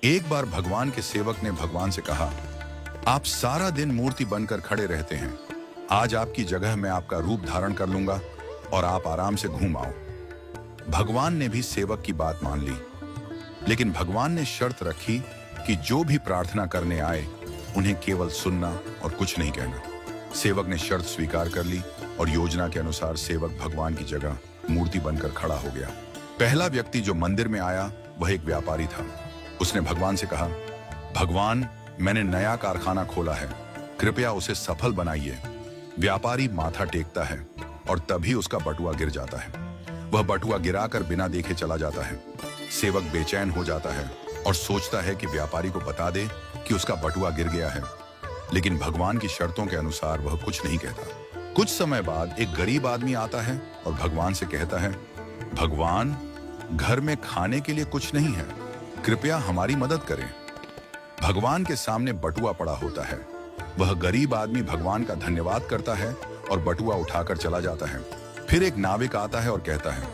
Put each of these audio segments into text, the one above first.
एक बार भगवान के सेवक ने भगवान से कहा, आप सारा दिन मूर्ति बनकर खड़े रहते हैं। आज आपकी जगह मैं आपका रूप धारण कर लूंगा और आप आराम से घूम आओ। भगवान ने भी सेवक की बात मान ली, लेकिन भगवान ने शर्त रखी कि जो भी प्रार्थना करने आए उन्हें केवल सुनना और कुछ नहीं कहना। सेवक ने शर्त स्वीकार कर ली और योजना के अनुसार सेवक भगवान की जगह मूर्ति बनकर खड़ा हो गया। पहला व्यक्ति जो मंदिर में आया वह एक व्यापारी था। उसने भगवान से कहा, भगवान, मैंने नया कारखाना खोला है, कृपया उसे सफल बनाइए। व्यापारी माथा टेकता है और तभी उसका बटुआ गिर जाता है। वह बटुआ गिराकर बिना देखे चला जाता है। सेवक बेचैन हो जाता है और सोचता है कि व्यापारी को बता दे कि उसका बटुआ गिर गया है, लेकिन भगवान की शर्तों के अनुसार वह कुछ नहीं कहता। कुछ समय बाद एक गरीब आदमी आता है और भगवान से कहता है, भगवान, घर में खाने के लिए कुछ नहीं है, कृपया हमारी मदद करें। भगवान के सामने बटुआ पड़ा होता है। वह गरीब आदमी भगवान का धन्यवाद करता है और बटुआ उठाकर चला जाता है। फिर एक नाविक आता है और कहता है,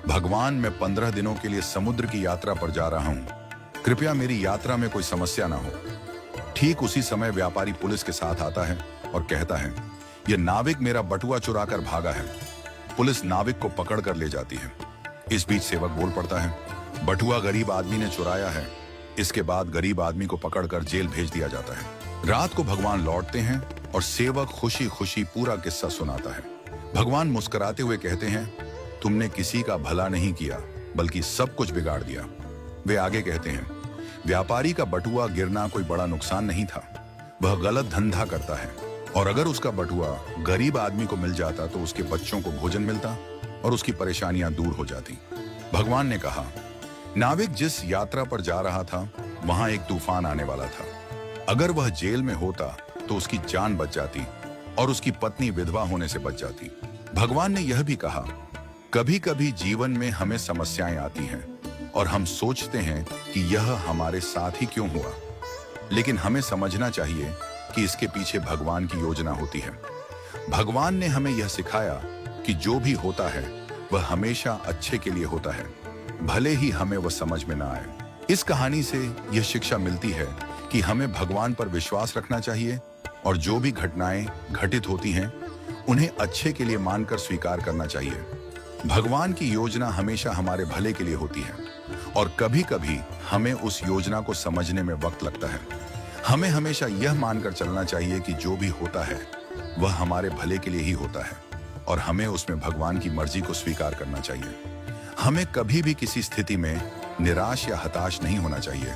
भगवान, मैं 15 दिनों के लिए समुद्र की यात्रा पर जा रहा हूं, कृपया मेरी यात्रा में कोई समस्या ना हो। ठीक उसी समय व्यापारी पुलिस के साथ आता है और कहता है, यह नाविक मेरा बटुआ चुराकर भागा है। पुलिस नाविक को पकड़ कर ले जाती है। इस बीच सेवक बोल पड़ता है, बटुआ गरीब आदमी ने चुराया है। इसके बाद गरीब आदमी को पकड़कर जेल भेज दिया जाता है। रात को भगवान लौटते हैं और सेवक खुशी खुशी पूरा किस्सा सुनाता है। भगवान मुस्कुराते हुए कहते हैं, तुमने किसी का भला नहीं किया बल्कि सब कुछ बिगाड़ दिया। वे आगे कहते हैं, व्यापारी का बटुआ गिरना कोई बड़ा नुकसान नहीं था। वह गलत धंधा करता है और अगर उसका बटुआ गरीब आदमी को मिल जाता तो उसके बच्चों को भोजन मिलता और उसकी परेशानियां दूर हो जाती। भगवान ने कहा, नाविक जिस यात्रा पर जा रहा था वहां एक तूफान आने वाला था। अगर वह जेल में होता तो उसकी जान बच जाती और उसकी पत्नी विधवा होने से बच जाती। भगवान ने यह भी कहा, कभी कभी जीवन में हमें समस्याएं आती हैं और हम सोचते हैं कि यह हमारे साथ ही क्यों हुआ, लेकिन हमें समझना चाहिए कि इसके पीछे भगवान की योजना होती है। भगवान ने हमें यह सिखाया कि जो भी होता है वह हमेशा अच्छे के लिए होता है, भले ही हमें वह समझ में ना आए। इस कहानी से यह शिक्षा मिलती है कि हमें भगवान पर विश्वास रखना चाहिए और जो भी घटनाएं घटित होती हैं उन्हें अच्छे के लिए मानकर स्वीकार करना चाहिए। भगवान की योजना हमेशा हमारे भले के लिए होती है और कभी कभी हमें उस योजना को समझने में वक्त लगता है। हमें हमेशा यह मानकर चलना चाहिए कि जो भी होता है वह हमारे भले के लिए ही होता है और हमें उसमें भगवान की मर्जी को स्वीकार करना चाहिए। हमें कभी भी किसी स्थिति में निराश या हताश नहीं होना चाहिए,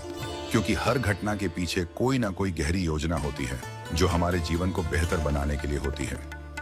क्योंकि हर घटना के पीछे कोई ना कोई गहरी योजना होती है जो हमारे जीवन को बेहतर बनाने के लिए होती है।